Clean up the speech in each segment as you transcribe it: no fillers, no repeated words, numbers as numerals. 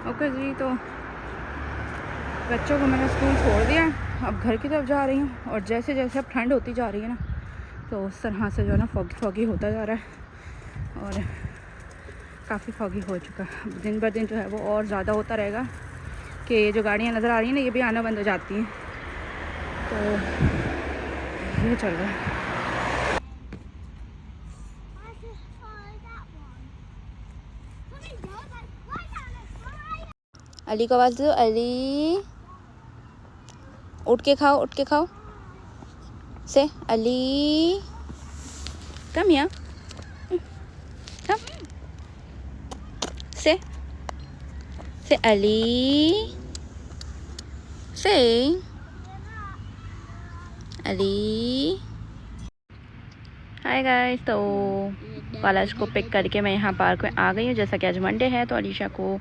Okay जी, तो बच्चों को मैंने स्कूल छोड़ दिया, अब घर की तरफ जा रही हूँ। और जैसे जैसे अब ठंड होती जा रही है ना, तो उस तरह से जो है ना फॉगी फॉगी होता जा रहा है और काफ़ी फॉगी हो चुका है। दिन ब दिन जो है वो और ज़्यादा होता रहेगा कि ये जो गाड़ियाँ नज़र आ रही हैं ना, ये भी आना बंद हो जाती हैं। तो ये चल रहा है। अली को आवाज़ दो, अली उठ के खाओ, उठ के खाओ। से अली कम हियर, कम से अली, से अली। हाय गाइस, तो पालश को पिक करके मैं यहाँ पार्क में आ गई हूँ। जैसा कि आज मंडे है तो अलीशा को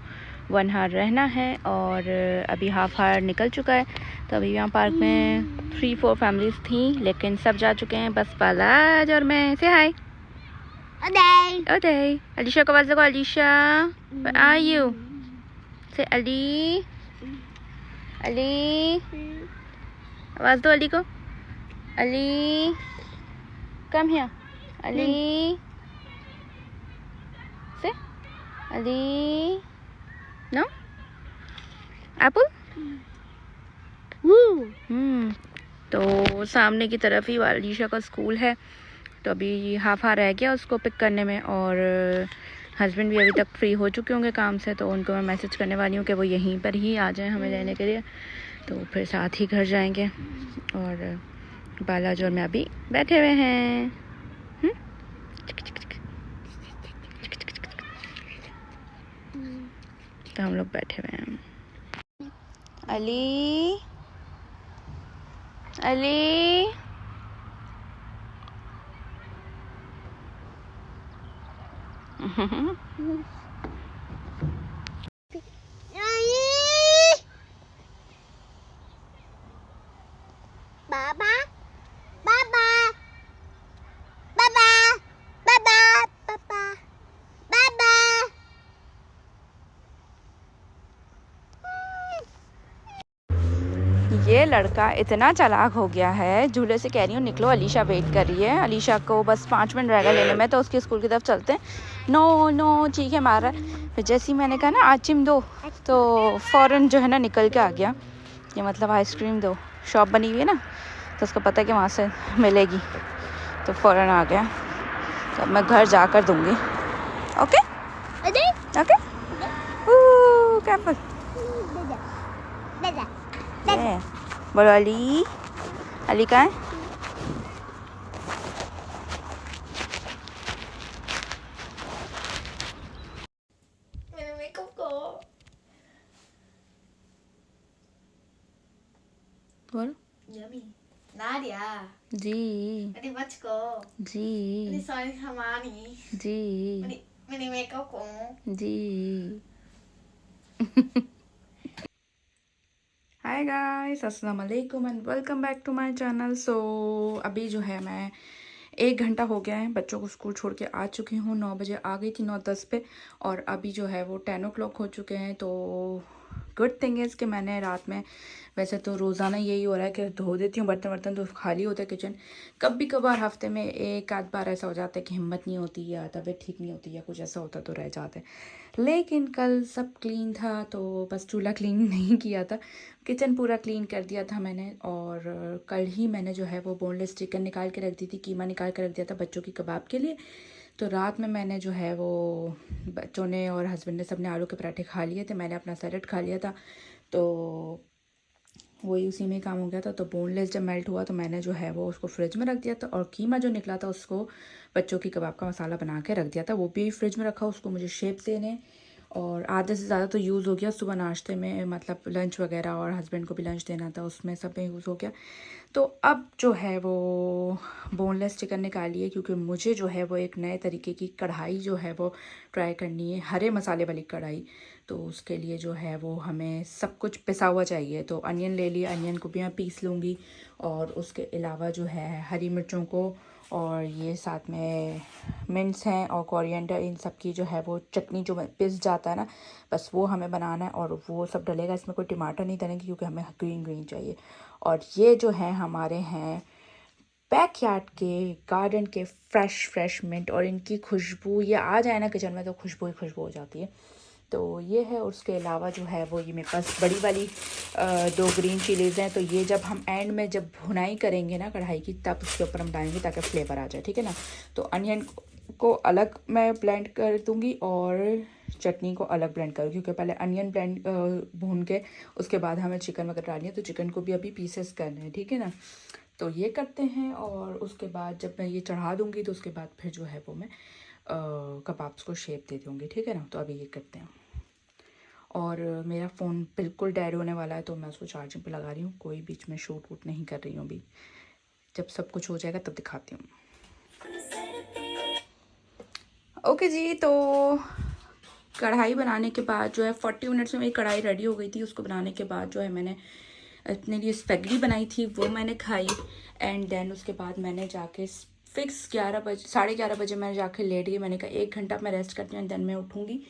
1 हार रहना है और अभी हाफ हार निकल चुका है। तो अभी यहाँ पार्क में 3-4 फैमिलीज थी, लेकिन सब जा चुके हैं, बस पालश और मैं। से हाय ओदे। अलीशा को आवाज़ दो, अलीशा where are you? से अली, अली आवाज़ दो अली को, अली कम हियर, अली से अली नो एप्पल। तो सामने की तरफ ही अलीशा का स्कूल है, तो अभी हाफ आ रह गया उसको पिक करने में। और हस्बैंड भी अभी तक फ्री हो चुके होंगे काम से, तो उनको मैं मैसेज करने वाली हूँ कि वो यहीं पर ही आ जाएं हमें लेने के लिए, तो फिर साथ ही घर जाएंगे। और बालाज और मैं अभी बैठे हुए हैं। तो हम लोग बैठे हुए हैं। अली, अली बाबा बाबा बाबा बाबा बाबा बाबा। ये लड़का इतना चालाक हो गया है, झूले से कह रही हूँ निकलो, अलीशा वेट कर रही है। अलीशा को बस 5 मिनट रहेगा लेने में, तो उसके स्कूल की तरफ चलते हैं। नो नो चीखे मार रहा है। फिर जैसे ही मैंने कहा ना आइसक्रीम दो, तो फ़ौरन जो है ना निकल के आ गया। ये मतलब आइसक्रीम दो, शॉप बनी हुई है ना, तो उसको पता है कि वहाँ से मिलेगी, तो फ़ौरन आ गया। तो अब मैं घर जाकर दूँगी। Okay okay, careful. बोलो अली, अली कहाँ है? मेरे मेकअप को बोलो Yummy. Nadia. जी Mani Machko. Mani जी Soy Hamani. जी Mani makeup ko. जी। हाय गाइस, अस्सलाम वालेकुम and welcome back to my channel. So अभी जो है मैं 1 घंटा हो गया है बच्चों को स्कूल छोड़ के आ चुकी हूँ। 9 बजे आ गई थी, 9:10 पे, और अभी जो है वो 10 o'clock हो चुके हैं। तो गुड थिंग इज़ कि मैंने रात में, वैसे तो रोज़ाना यही हो रहा है कि धो देती हूँ बर्तन वर्तन, तो खाली होता है किचन। कभी कभार हफ्ते में एक आध बार ऐसा हो जाता है कि हिम्मत नहीं होती या तबीयत ठीक नहीं होती या कुछ ऐसा होता तो रह जाते, लेकिन कल सब क्लीन था, तो बस चूल्हा क्लीन नहीं किया था, किचन पूरा क्लीन कर दिया था मैंने। और कल ही मैंने जो है वो बोनलेस चिकन निकाल के रख दी थी, कीमा निकाल के रख दिया था बच्चों की कबाब के लिए। तो रात में मैंने जो है वो, बच्चों ने और हस्बैंड ने सब ने आलू के पराठे खा लिए थे, मैंने अपना सैलेड खा लिया था, तो वही उसी में काम हो गया था। तो बोनलेस जब मेल्ट हुआ तो मैंने जो है वो उसको फ्रिज में रख दिया था, और कीमा जो निकला था उसको बच्चों की कबाब का मसाला बना के रख दिया था, वो भी फ्रिज में रखा, उसको मुझे शेप देने। और आधे से ज़्यादा तो यूज़ हो गया सुबह नाश्ते में, मतलब लंच वगैरह, और हस्बैंड को भी लंच देना था, उसमें सब में यूज़ हो गया। तो अब जो है वो बोनलेस चिकन निकाली है, क्योंकि मुझे जो है वो एक नए तरीके की कढ़ाई जो है वो ट्राई करनी है, हरे मसाले वाली कढ़ाई। तो उसके लिए जो है वो हमें सब कुछ पिसा हुआ चाहिए, तो अनियन ले लिया, अनियन को भी मैं पीस लूँगी, और उसके अलावा जो है हरी मिर्चों को और ये साथ में मिंट्स हैं और कोरिएंडर, इन सब की जो है वो चटनी जो पिस जाता है ना, बस वो हमें बनाना है और वो सब डलेगा। इसमें कोई टमाटर नहीं डलेंगे क्योंकि हमें ग्रीन ग्रीन चाहिए। और ये जो है हमारे हैं बैकयार्ड के गार्डन के फ्रेश मिंट, और इनकी खुशबू ये आ जाए ना किचन में तो खुशबू ही खुशबू हो जाती है। तो ये है। उसके अलावा जो है वो ये मेरे पास बड़ी वाली 2 ग्रीन चिलीज़ हैं। तो ये जब हम एंड में जब भुनाई करेंगे ना कढ़ाई की, तब उसके ऊपर हम डालेंगे ताकि फ्लेवर आ जाए, ठीक है ना। तो अनियन को अलग मैं ब्लेंड कर दूँगी और चटनी को अलग ब्लेंड करूँ, क्योंकि पहले अनियन ब्लेंड भून के उसके बाद हमें चिकन वगैरह डालनी है। तो चिकन को भी अभी पीसेस करने हैं, ठीक है ना। तो ये करते हैं और उसके बाद जब मैं ये चढ़ा दूँगी तो उसके बाद फिर जो है वो मैं कबाब्स को शेप दे दूँगी, ठीक है ना। तो अभी ये करते हैं। और मेरा फ़ोन बिल्कुल डेड होने वाला है तो मैं उसको चार्जिंग पे लगा रही हूँ, कोई बीच में शूट वूट नहीं कर रही हूँ अभी। जब सब कुछ हो जाएगा तब दिखाती हूँ। ओके जी, तो कढ़ाई बनाने के बाद जो है 40 मिनट्स में मेरी कढ़ाई रेडी हो गई थी। उसको बनाने के बाद जो है मैंने अपने लिए स्पैगेटी बनाई थी, वो मैंने खाई। एंड देन उसके बाद मैंने जाके फिक्स 11:30 बजे मैं जाके लेट गई। मैंने कहा 1 घंटा मैं रेस्ट करती हूँ, देन मैं उठूँगी।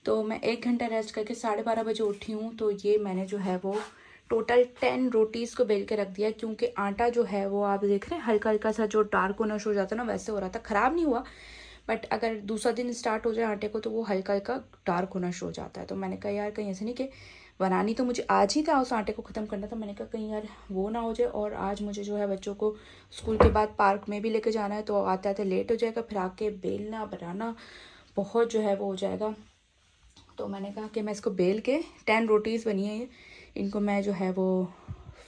तो मैं 1 घंटा रेस्ट करके 12:30 बजे उठी हूँ। तो ये मैंने जो है वो टोटल 10 रोटीज़ को बेल के रख दिया, क्योंकि आटा जो है वो आप देख रहे हैं हल्का हल्का सा जो डार्क होना शुरू हो जाता है ना, वैसे हो रहा था। ख़राब नहीं हुआ, बट अगर दूसरा दिन स्टार्ट हो जाए आटे को तो वो हल्का हल्का डार्क होना शुरू हो जाता है। तो मैंने कहा यार कहीं ऐसे नहीं कि बनानी तो मुझे आज ही था, उस आटे को ख़त्म करना था। मैंने कहा कहीं यार वो ना हो जाए। और आज मुझे जो है बच्चों को स्कूल के बाद पार्क में भी लेके जाना है, तो आते आते लेट हो जाएगा, फिर आके बेलना बनाना बहुत जो है वो हो जाएगा। तो मैंने कहा कि मैं इसको बेल के 10 रोटीज़ बनी है, इनको मैं जो है वो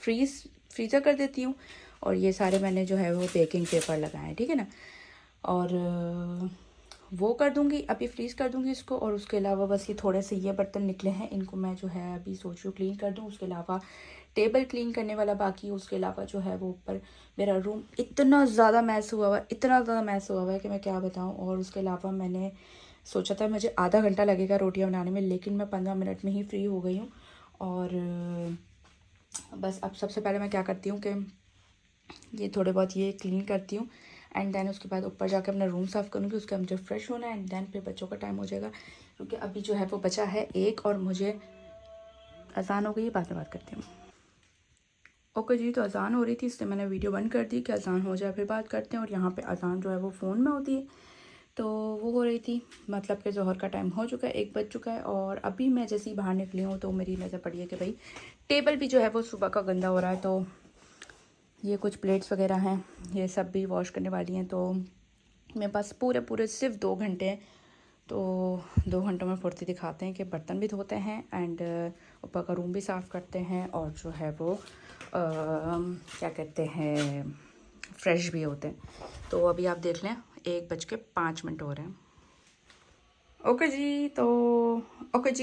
फ्रीज़र कर देती हूँ। और ये सारे मैंने जो है वो बेकिंग पेपर लगाए हैं, ठीक है ना। और वो कर दूँगी, अभी फ्रीज़ कर दूँगी इसको। और उसके अलावा बस ये थोड़े से ये बर्तन निकले हैं, इनको मैं जो है अभी सोच रही हूँ क्लीन कर दूँ। उसके अलावा टेबल क्लीन करने वाला बाकी। उसके अलावा जो है वो ऊपर मेरा रूम इतना ज़्यादा मैस हुआ हुआ है कि मैं क्या बताऊँ। और उसके अलावा मैंने सोचा था मुझे आधा घंटा लगेगा रोटियां बनाने में, लेकिन मैं 15 मिनट में ही फ्री हो गई हूँ। और बस अब सबसे पहले मैं क्या करती हूँ कि ये थोड़े बहुत ये क्लीन करती हूँ, एंड देन उसके बाद ऊपर जाकर अपना रूम साफ़ करूँगी। उसके बाद मुझे फ्रेश होना है, एंड देन फिर बच्चों का टाइम हो जाएगा, क्योंकि अभी जो है वो बचा है 1 और मुझे अजान हो गई। बाद में बात करती हूँ। ओके जी, तो अजान हो रही थी इसलिए मैंने वीडियो बंद कर दी कि अजान हो जाए फिर बात करते हैं। और यहाँ पे अजान जो है वो फ़ोन में होती है, तो वो हो रही थी, मतलब कि ज़ोहर का टाइम हो चुका है, 1 बज चुका है। और अभी मैं जैसे ही बाहर निकली हूँ तो मेरी नज़र पड़ी है कि भाई टेबल भी जो है वो सुबह का गंदा हो रहा है। तो ये कुछ प्लेट्स वगैरह हैं, ये सब भी वॉश करने वाली हैं। तो मेरे पास पूरे सिर्फ 2 घंटे हैं, तो 2 घंटों में फुर्ती दिखाते हैं कि बर्तन भी धोते हैं एंड ऊपर का रूम भी साफ़ करते हैं, और जो है वो क्या कहते हैं फ्रेश भी होते हैं। तो अभी आप देख लें 1:05 हो रहे हैं। ओके जी,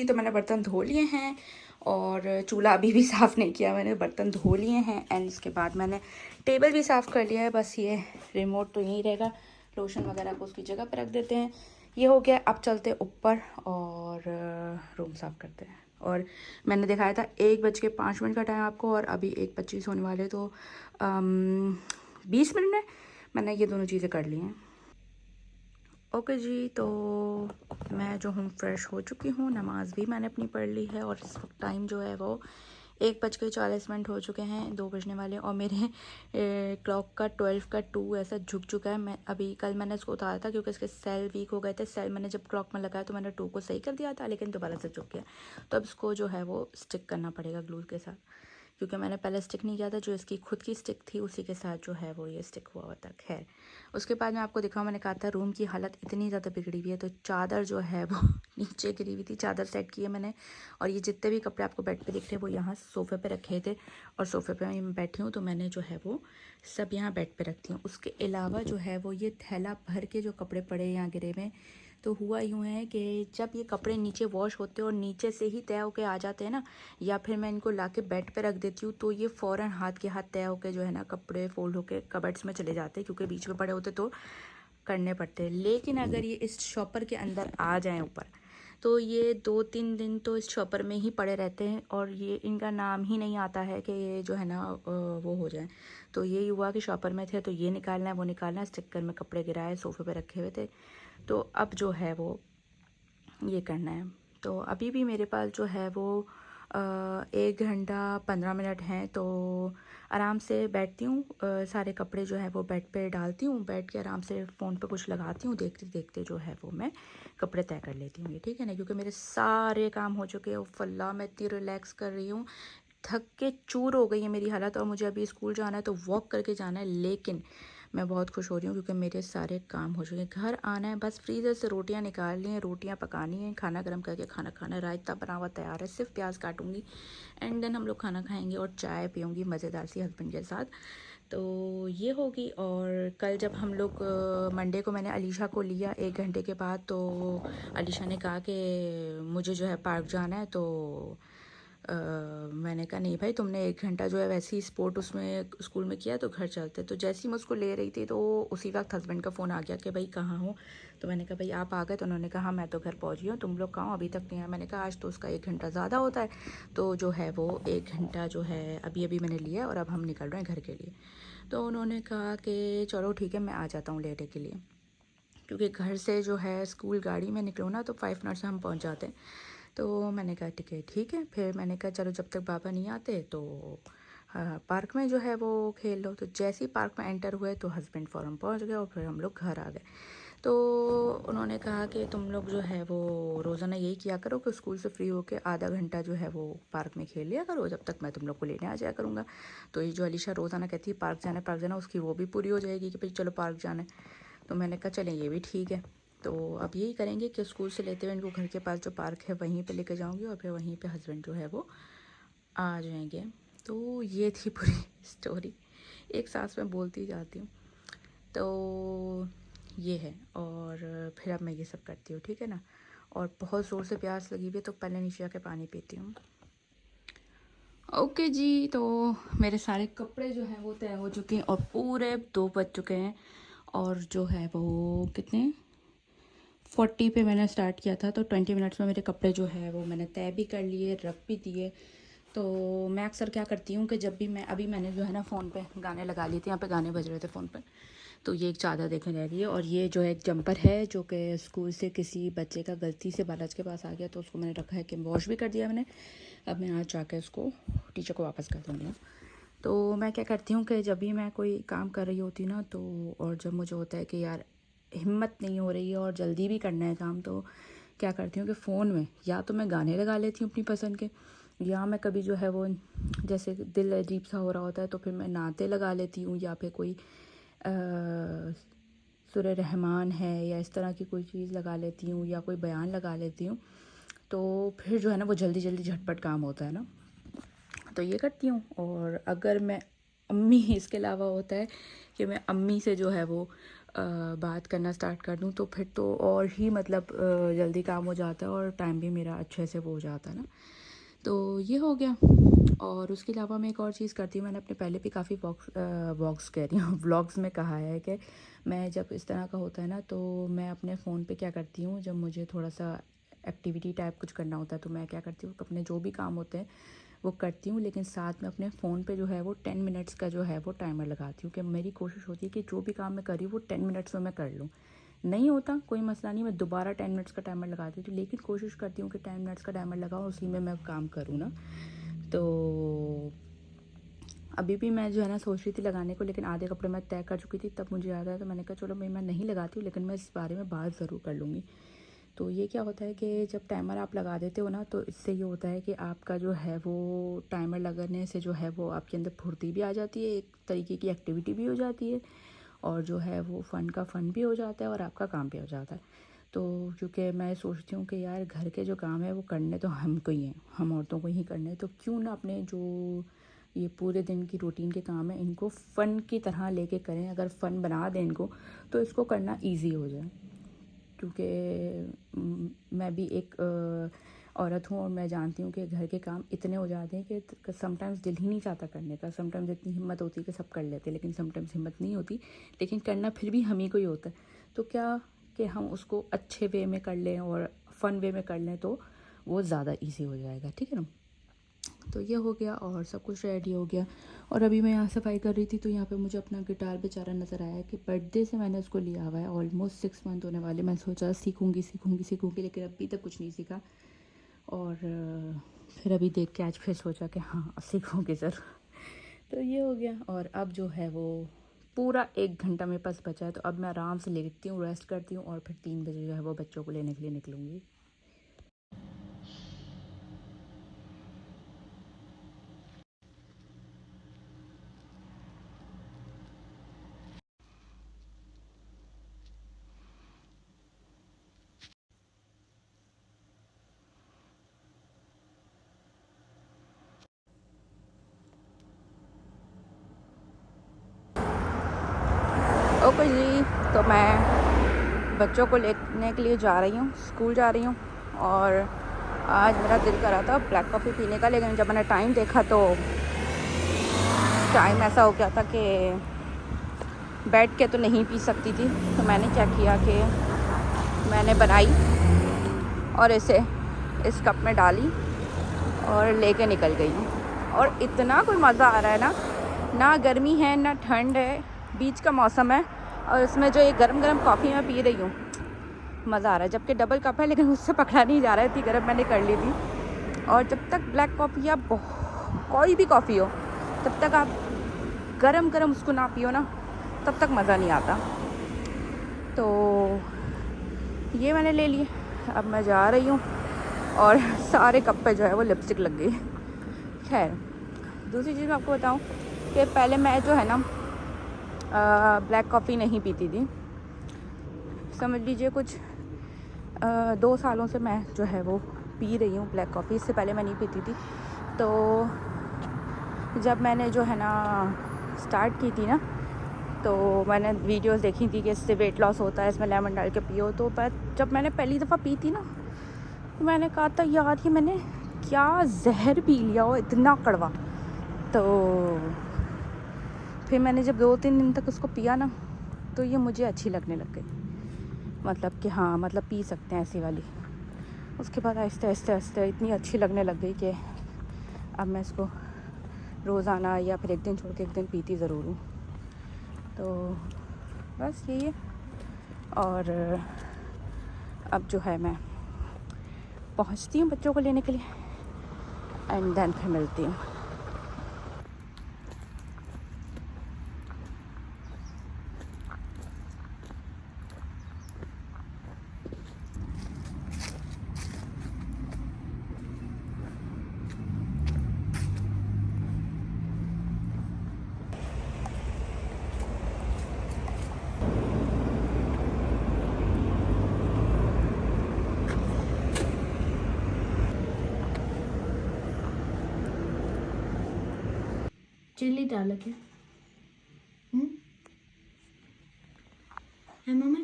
तो मैंने बर्तन धो लिए हैं और चूल्हा अभी भी साफ़ नहीं किया मैंने, बर्तन धो लिए हैं। एंड इसके बाद मैंने टेबल भी साफ़ कर लिया है। बस ये रिमोट तो यहीं रहेगा, लोशन वगैरह को उसकी जगह पर रख देते हैं। ये हो गया, अब चलते ऊपर और रूम साफ़ करते हैं। और मैंने दिखाया था 1:05 का टाइम आपको, और अभी 1:25 होने वाले, तो 20 मिनट में मैंने ये दोनों चीज़ें कर ली हैं। ओके जी, तो मैं जो हूँ फ्रेश हो चुकी हूँ, नमाज़ भी मैंने अपनी पढ़ ली है। और इस वक्त टाइम जो है वो 1:40 हो चुके हैं, 2 बजने वाले। और मेरे क्लॉक का 12 का 2 ऐसा झुक चुका है। मैं अभी कल मैंने इसको उतारा था क्योंकि इसके सेल वीक हो गए थे। सेल मैंने जब क्लॉक में लगाया तो मैंने 2 को सही कर दिया था, लेकिन दोबारा से झुक गया। तो अब इसको जो है वो स्टिक करना पड़ेगा ग्लू के साथ, क्योंकि मैंने पहले स्टिक नहीं किया था। जो इसकी खुद की स्टिक थी उसी के साथ जो है वो ये स्टिक हुआ हुआ था। खैर, उसके बाद मैं आपको दिखाऊँ, मैंने कहा था रूम की हालत इतनी ज़्यादा बिगड़ी हुई है। तो चादर जो है वो नीचे गिरी हुई थी, चादर सेट की है मैंने। और ये जितने भी कपड़े आपको बेड पे दिख रहे हैं वो यहाँ सोफ़े पे रखे थे, और सोफ़े पे मैं बैठी हूँ तो मैंने जो है वो सब यहाँ बेड पे रखती हूँ। उसके अलावा जो है वो ये थैला भर के जो कपड़े पड़े यहाँ गिरे हुए। तो हुआ यूँ है कि जब ये कपड़े नीचे वॉश होते हैं और नीचे से ही तय होके आ जाते हैं ना, या फिर मैं इनको लाके बेड पे रख देती हूँ, तो ये फ़ौरन हाथ के हाथ तय होके जो है ना कपड़े फोल्ड होके कबर्ड्स में चले जाते हैं, क्योंकि बीच में पड़े होते तो करने पड़ते हैं। लेकिन अगर ये इस शॉपर के अंदर आ जाएं ऊपर, तो ये 2-3 दिन तो इस शॉपर में ही पड़े रहते हैं और ये इनका नाम ही नहीं आता है कि ये जो है ना वो हो जाए। तो यही हुआ कि शॉपर में थे तो ये निकालना है वो निकालना है, इस चक्कर में कपड़े गिराए, सोफ़े पे रखे हुए थे। तो अब जो है वो ये करना है। तो अभी भी मेरे पास जो है वो 1 घंटा 15 मिनट हैं, तो आराम से बैठती हूँ, सारे कपड़े जो है वो बेड पे डालती हूँ, बैठ के आराम से फ़ोन पे कुछ लगाती हूँ, देखते देखते जो है वो मैं कपड़े तय कर लेती हूँ। ये ठीक है ना, क्योंकि मेरे सारे काम हो चुके हैं। फल्ला मैं इतनी रिलैक्स कर रही हूँ, थक के चूर हो गई है मेरी हालत, और मुझे अभी स्कूल जाना है तो वॉक करके जाना है। लेकिन मैं बहुत खुश हो रही हूँ क्योंकि मेरे सारे काम हो चुके हैं। घर आना है, बस फ्रीज़र से रोटियां निकाल ली हैं, रोटियां पकानी हैं, खाना गर्म करके खाना खाना है, रायता बना हुआ तैयार है, सिर्फ प्याज काटूंगी एंड देन हम लोग खाना खाएंगे और चाय पीऊँगी मज़ेदार सी हस्बैंड के साथ। तो ये होगी। और कल जब हम लोग मंडे को मैंने अलीशा को लिया 1 घंटे के बाद, तो अलीशा ने कहा कि मुझे जो है पार्क जाना है। तो मैंने कहा नहीं भाई, तुमने 1 घंटा जो है वैसे ही स्पोर्ट उसमें स्कूल में किया तो घर चलते। तो जैसे ही मैं उसको ले रही थी तो उसी वक्त हस्बैंड का फ़ोन आ गया कि भाई कहाँ हो। तो मैंने कहा भाई आप आ गए। तो उन्होंने कहा हाँ मैं तो घर पहुँची हूँ, तुम लोग कहाँ हो, अभी तक नहीं आए। मैंने कहा आज तो उसका 1 घंटा ज़्यादा होता है, तो जो है वो 1 घंटा जो है अभी अभी मैंने लिया और अब हम निकल रहे हैं घर के लिए। तो उन्होंने कहा कि चलो ठीक है मैं आ जाता हूँ लेने के लिए, क्योंकि घर से जो है स्कूल गाड़ी में निकलो ना तो 5 मिनट से हम पहुँच जाते हैं। तो मैंने कहा ठीक है। फिर मैंने कहा चलो जब तक बाबा नहीं आते तो हाँ पार्क में जो है वो खेल लो। तो जैसे ही पार्क में एंटर हुए तो हस्बैंड फ़ौरन पहुंच गए और फिर हम लोग घर आ गए। तो उन्होंने कहा कि तुम लोग जो है वो रोज़ाना यही किया करो कि स्कूल से फ्री होकर आधा घंटा जो है वो पार्क में खेल लिया करो, जब तक मैं तुम लोग को लेने आ जाया करूँगा। तो ये जो अलीशा रोज़ाना कहती है पार्क जाना, उसकी वो भी पूरी हो जाएगी कि भाई चलो पार्क जाना है। तो मैंने कहा चलें ये भी ठीक है। तो अब यही करेंगे कि स्कूल से लेते हुए इनको घर के पास जो पार्क है वहीं पे लेके जाऊंगी और फिर वहीं पे हस्बैंड जो है वो आ जाएंगे। तो ये थी पूरी स्टोरी, एक सांस में बोलती जाती हूँ। तो ये है, और फिर अब मैं ये सब करती हूँ, ठीक है ना। और बहुत ज़ोर से प्यास लगी हुई है तो पहले नीचे आके पानी पीती हूँ। ओके जी, तो मेरे सारे कपड़े जो हैं वो तय हो चुके हैं और पूरे 2 बज चुके हैं। और जो है वो कितने 40 पे मैंने स्टार्ट किया था, तो 20 मिनट्स में मेरे कपड़े जो है वो मैंने तय भी कर लिए, रख भी दिए। तो मैं अक्सर क्या करती हूँ कि जब भी अभी मैंने जो है ना फ़ोन पे गाने लगा लिए थे, यहाँ पे गाने बज रहे थे फ़ोन पे। तो ये एक चादर देखने रह रही है और ये जो है एक जंपर है जो कि स्कूल से किसी बच्चे का गलती से बालाज के पास आ गया, तो उसको मैंने रखा है कि वॉश भी कर दिया मैंने। अब मैं आज जाकर उसको टीचर को वापस कर दूँगी। तो मैं क्या करती हूँ कि जब भी मैं कोई काम कर रही होती ना, तो और जब मुझे होता है कि यार हिम्मत नहीं हो रही है और जल्दी भी करना है काम, तो क्या करती हूँ कि फ़ोन में या तो मैं गाने लगा लेती हूँ अपनी पसंद के, या मैं कभी जो है वो जैसे दिल अजीब सा हो रहा होता है तो फिर मैं नाते लगा लेती हूँ, या फिर कोई सूरह रहमान है या इस तरह की कोई चीज़ लगा लेती हूँ, या कोई बयान लगा लेती हूँ। तो फिर जो है ना वो जल्दी जल्दी झटपट काम होता है ना, तो ये करती हूँ। और अगर मैं अम्मी इसके अलावा होता है कि मैं अम्मी से जो है वो बात करना स्टार्ट कर दूँ, तो फिर तो और ही मतलब जल्दी काम हो जाता है और टाइम भी मेरा अच्छे से वो हो जाता है ना। तो ये हो गया। और उसके अलावा मैं एक और चीज़ करती हूँ, मैंने अपने पहले भी काफ़ी वॉक्स कह रही हूँ व्लॉग्स में कहा है कि मैं जब इस तरह का होता है ना तो मैं अपने फ़ोन पे क्या करती हूँ, जब मुझे थोड़ा सा एक्टिविटी टाइप कुछ करना होता है तो मैं क्या करती हूँ, अपने जो भी काम होते हैं वो करती हूँ, लेकिन साथ में अपने फ़ोन पे जो है वो 10 मिनट्स का जो है वो टाइमर लगाती हूँ कि मेरी कोशिश होती है कि जो भी काम मैं कर रही हूँ वो 10 मिनट्स में मैं कर लूँ। नहीं होता कोई मसला नहीं, मैं दोबारा 10 मिनट्स का टाइमर लगा देती हूँ, लेकिन कोशिश करती हूँ कि 10 मिनट्स का टाइमर लगाऊँ, उसी में मैं काम करूँ ना। तो अभी भी मैं जो है ना सोच रही थी लगाने को, लेकिन आधे कपड़े मैं तय कर चुकी थी, तब मुझे याद आया तो मैंने कहा चलो मैं नहीं लगाती हूँ, लेकिन मैं इस बारे में बात ज़रूर कर लूँगी। तो ये क्या होता है कि जब टाइमर आप लगा देते हो ना, तो इससे ये होता है कि आपका जो है वो टाइमर लगाने से जो है वो आपके अंदर फुर्ती भी आ जाती है, एक तरीके की एक्टिविटी भी हो जाती है, और जो है वो फ़न का फ़न भी हो जाता है और आपका काम भी हो जाता है। तो क्योंकि मैं सोचती हूँ कि यार घर के जो काम है वो करने तो हमको ही हैं, हम औरतों को ही करने हैं, तो क्यों ना अपने जो ये पूरे दिन की रूटीन के काम है इनको फ़न की तरह लेके करें। अगर फ़न बना दें इनको तो इसको करना ईजी हो जाए, क्योंकि मैं भी एक औरत हूँ और मैं जानती हूँ कि घर के काम इतने हो जाते हैं कि समटाइम्स दिल ही नहीं चाहता करने का। समटाइम्स इतनी हिम्मत होती है कि सब कर लेते हैं, लेकिन समटाइम्स हिम्मत नहीं होती, लेकिन करना फिर भी हम ही को ही होता है। तो क्या कि हम उसको अच्छे वे में कर लें और फ़न वे में कर लें तो वो ज़्यादा इजी हो जाएगा, ठीक है ना। तो ये हो गया और सब कुछ रेडी हो गया। और अभी मैं यहाँ सफाई कर रही थी तो यहाँ पे मुझे अपना गिटार बेचारा नज़र आया कि बर्थडे से मैंने उसको लिया हुआ है, ऑलमोस्ट 6 मंथ होने वाले। मैं सोचा सीखूँगी लेकिन अभी तक कुछ नहीं सीखा। और फिर अभी देख के आज फिर सोचा कि हाँ सीखूँगी ज़रूर। तो ये हो गया। और अब जो है वो पूरा 1 घंटा मेरे पास बचा है, तो अब मैं आराम से लेटती हूँ, रेस्ट करती हूँ और फिर 3 बजे जो है वो बच्चों को लेने के लिए निकलूँगी। ओके जी, तो मैं बच्चों को लेने के लिए जा रही हूँ, स्कूल जा रही हूँ। और आज मेरा दिल कर रहा था ब्लैक कॉफ़ी पीने का, लेकिन जब मैंने टाइम देखा तो टाइम ऐसा हो गया था कि बैठ के तो नहीं पी सकती थी। तो मैंने क्या किया कि मैंने बनाई और इसे इस कप में डाली और लेके निकल गई हूँ। और इतना कोई मज़ा आ रहा है ना गर्मी है ना ठंड है, बीच का मौसम है। और इसमें जो ये गरम गरम कॉफ़ी मैं पी रही हूँ, मज़ा आ रहा है। जबकि डबल कप है लेकिन उससे पकड़ा नहीं जा रहा है, इतनी गर्म मैंने कर ली थी। और जब तक ब्लैक कॉफ़ी या कोई भी कॉफ़ी हो, तब तक आप गरम गरम उसको ना पियो ना, तब तक मज़ा नहीं आता। तो ये मैंने ले लिए, अब मैं जा रही हूँ। और सारे कप पे जो है वो लिपस्टिक लग गई। खैर, दूसरी चीज़ मैं आपको बताऊँ कि पहले मैं जो है ना ब्लैक कॉफ़ी नहीं पीती थी। समझ लीजिए कुछ 2 सालों से मैं जो है वो पी रही हूँ ब्लैक कॉफ़ी। इससे पहले मैं नहीं पीती थी। तो जब मैंने जो है ना स्टार्ट की थी ना, तो मैंने वीडियोस देखी थी कि इससे वेट लॉस होता है, इसमें लेमन डाल के पियो। तो जब मैंने पहली दफ़ा पी थी ना, तो मैंने कहा था यार ये मैंने क्या जहर पी लिया हो, इतना कड़वा। तो फिर मैंने जब 2-3 दिन तक उसको पिया ना, तो ये मुझे अच्छी लगने लग गई। मतलब कि हाँ, मतलब पी सकते हैं ऐसी वाली। उसके बाद आहिस्ते आहिस्ते इतनी अच्छी लगने लग गई कि अब मैं इसको रोज़ाना या फिर एक दिन छोड़ के एक दिन पीती ज़रूर हूँ। तो बस यही है। और अब जो है मैं पहुँचती हूँ बच्चों को लेने के लिए एंड देन फिर मिलती हूँ। चिल्ली डाल के है मम्मा।